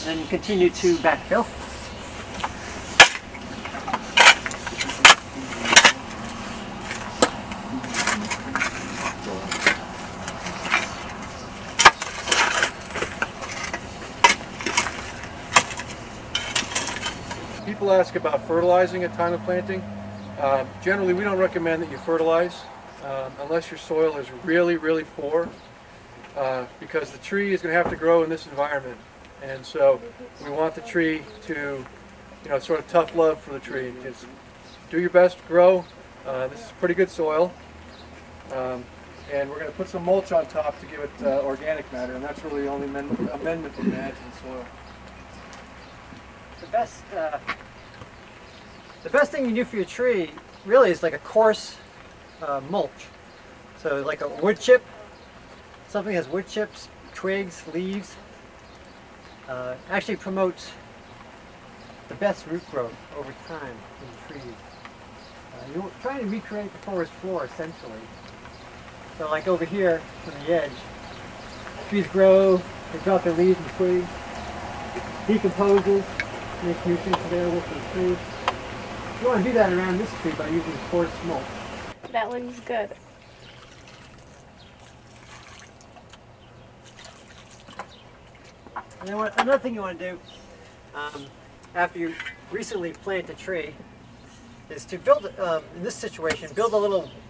and continue to backfill. People ask about fertilizing at time of planting. Generally, we don't recommend that you fertilize unless your soil is really, really poor, because the tree is going to have to grow in this environment. And so we want the tree to, sort of tough love for the tree. Just do your best to grow. This is pretty good soil. And we're going to put some mulch on top to give it organic matter, and that's really the only amendment we can add to the soil. The best thing you can do for your tree really is like a coarse mulch. So like a wood chip, something that has wood chips, twigs, leaves, actually promotes the best root growth over time in trees. You're trying to recreate the forest floor essentially. So like over here from the edge, trees grow, they drop their leaves and twigs, decomposes, makes nutrients available for the tree. You want to do that around this tree by using coarse mulch. That looks good. And then another thing you want to do after you recently plant a tree is to build, in this situation, build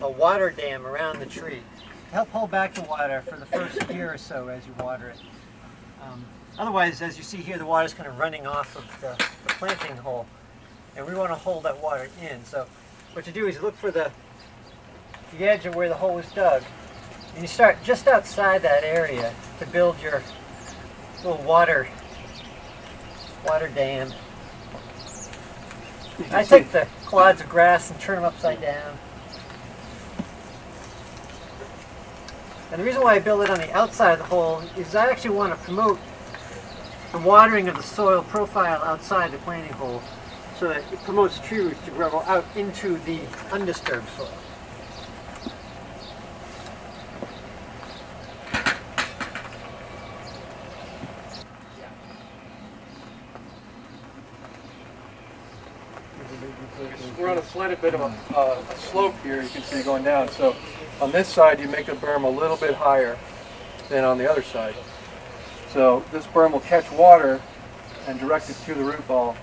a water dam around the tree to help hold back the water for the first year or so as you water it. Otherwise, as you see here, the water is kind of running off of the planting hole, and we want to hold that water in. So what you do is you look for the edge of where the hole was dug, and you start just outside that area to build your little water dam. I take the clods of grass and turn them upside down. And the reason why I build it on the outside of the hole is I actually want to promote the watering of the soil profile outside the planting hole, so that it promotes tree roots to grow out into the undisturbed soil. We're on a slight bit of a slope here, you can see going down. So on this side you make the berm a little bit higher than on the other side. So this berm will catch water and direct it to the root ball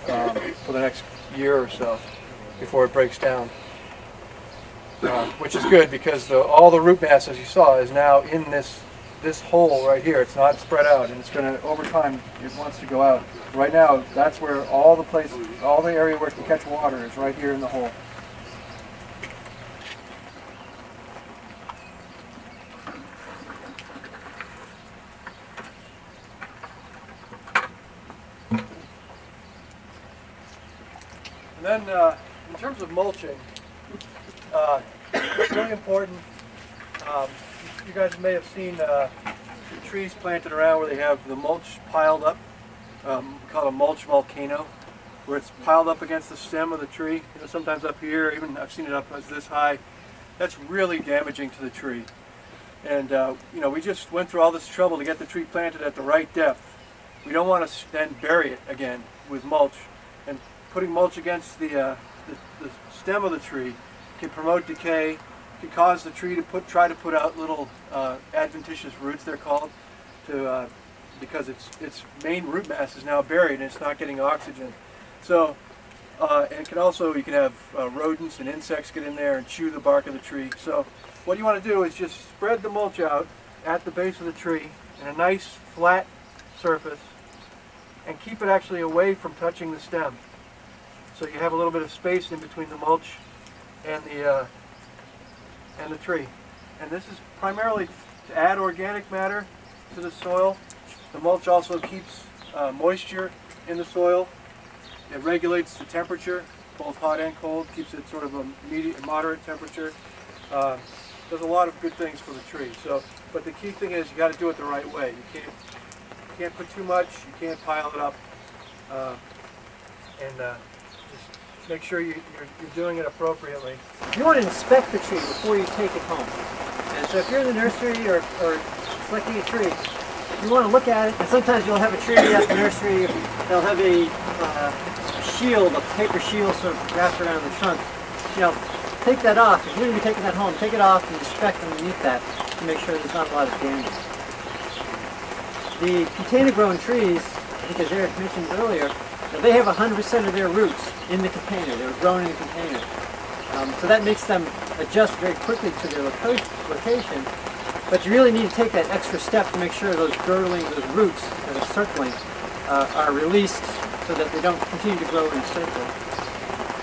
for the next year or so before it breaks down. Which is good because all the root mass, as you saw, is now in this hole right here. It's not spread out, and it's going to, over time, it wants to go out. Right now, that's where all the area where it can catch water is right here in the hole. And then, in terms of mulching, it's really important. You guys may have seen the trees planted around where they have the mulch piled up. We call it a mulch volcano, where it's piled up against the stem of the tree. Sometimes up here, even I've seen it up as this high. That's really damaging to the tree. And we just went through all this trouble to get the tree planted at the right depth. We don't want to then bury it again with mulch. And putting mulch against the stem of the tree can promote decay, can cause the tree to try to put out little adventitious roots, they're called, because its main root mass is now buried and it's not getting oxygen. So, and it can also, you can have rodents and insects get in there and chew the bark of the tree. So what you want to do is just spread the mulch out at the base of the tree in a nice flat surface and keep it actually away from touching the stem. So you have a little bit of space in between the mulch and the tree. And this is primarily to add organic matter to the soil. The mulch also keeps moisture in the soil. It regulates the temperature, both hot and cold, keeps it sort of a moderate temperature. Does a lot of good things for the tree. So, but the key thing is you got to do it the right way. You can't put too much. You can't pile it up. Just make sure you're doing it appropriately. You want to inspect the tree before you take it home. And so if you're in the nursery or selecting a tree, you want to look at it, and sometimes you'll have a tree at the nursery, they'll have a shield, a paper shield sort of wrapped around the trunk. You know, take that off. If you're going to be taking that home, take it off and inspect underneath that to make sure there's not a lot of damage. The container-grown trees, I think as Eric mentioned earlier, they have 100% of their roots in the container. They were grown in the container. So that makes them adjust very quickly to their location. But you really need to take that extra step to make sure those those roots that are circling are released so that they don't continue to grow in a circle.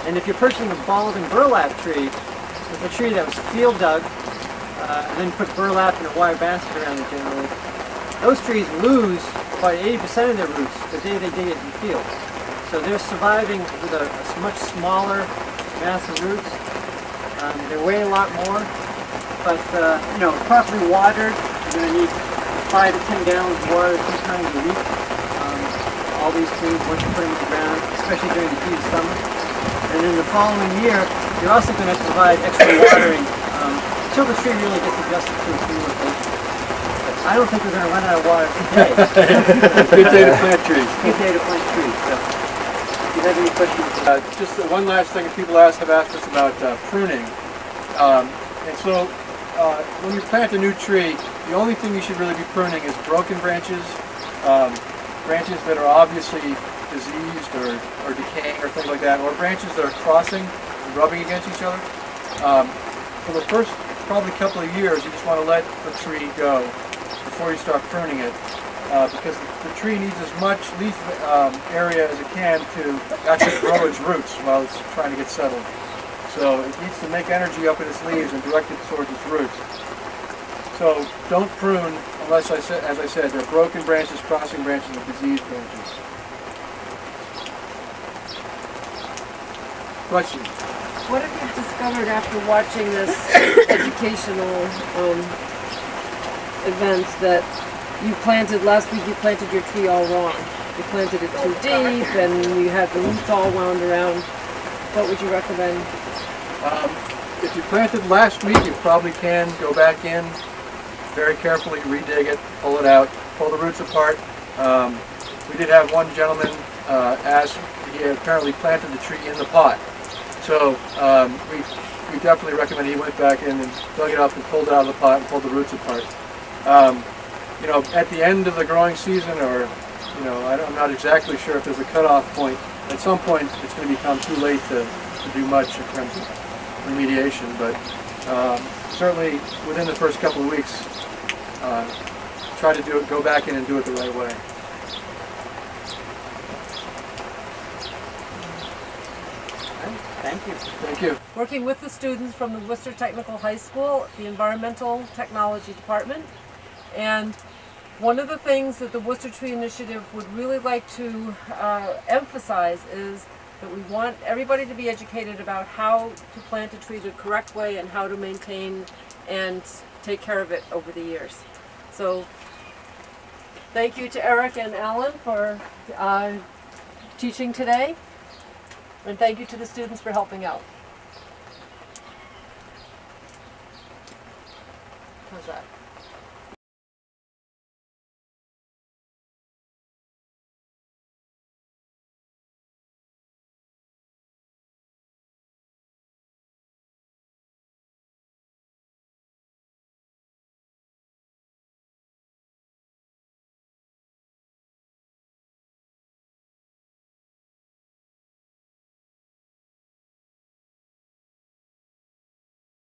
And if you're purchasing a balding burlap tree, it's a tree that was field dug and then put burlap in a wire basket around it generally, those trees lose about 80% of their roots the day they dig it in the field. So they're surviving with a much smaller mass of roots. They weigh a lot more, but you know, properly watered, you're going to need 5 to 10 gallons of water 2 times a week. All these trees, once you put them in the ground, especially during the heat of summer. And in the following year, you're also going to provide extra watering until the tree really gets adjusted to its new location. But I don't think we're going to run out of water today. Good day to plant trees. Good day to plant trees. So, if you have any questions? Just one last thing people have asked us about pruning. And so when you plant a new tree, the only thing you should really be pruning is broken branches, branches that are obviously diseased or decaying or things like that, or branches that are crossing and rubbing against each other. For the first probably couple of years, you just want to let the tree go before you start pruning it, because the tree needs as much leaf area as it can to actually grow its roots while it's trying to get settled. So it needs to make energy up in its leaves and direct it towards its roots. So don't prune unless, as I said, they're broken branches, crossing branches, and diseased branches. Questions? What have you discovered after watching this educational event that you planted, last week you planted your tree all wrong? You planted it too deep and you had the roots all wound around. What would you recommend? If you planted last week, you probably can go back in, very carefully redig it, pull it out, pull the roots apart. We did have one gentleman ask, he had apparently planted the tree in the pot. So we definitely recommend he went back in and dug it up and pulled it out of the pot and pulled the roots apart. You know, at the end of the growing season, or you know, I'm not exactly sure if there's a cutoff point. At some point, it's going to become too late to do much in terms of remediation. But certainly within the first couple of weeks, try to do it. Go back in and do it the right way. Thank you. Thank you. Working with the students from the Worcester Technical High School, the Environmental Technology Department. And one of the things that the Worcester Tree Initiative would really like to emphasize is that we want everybody to be educated about how to plant a tree the correct way and how to maintain and take care of it over the years. So thank you to Eric and Alan for teaching today. And thank you to the students for helping out. How's that?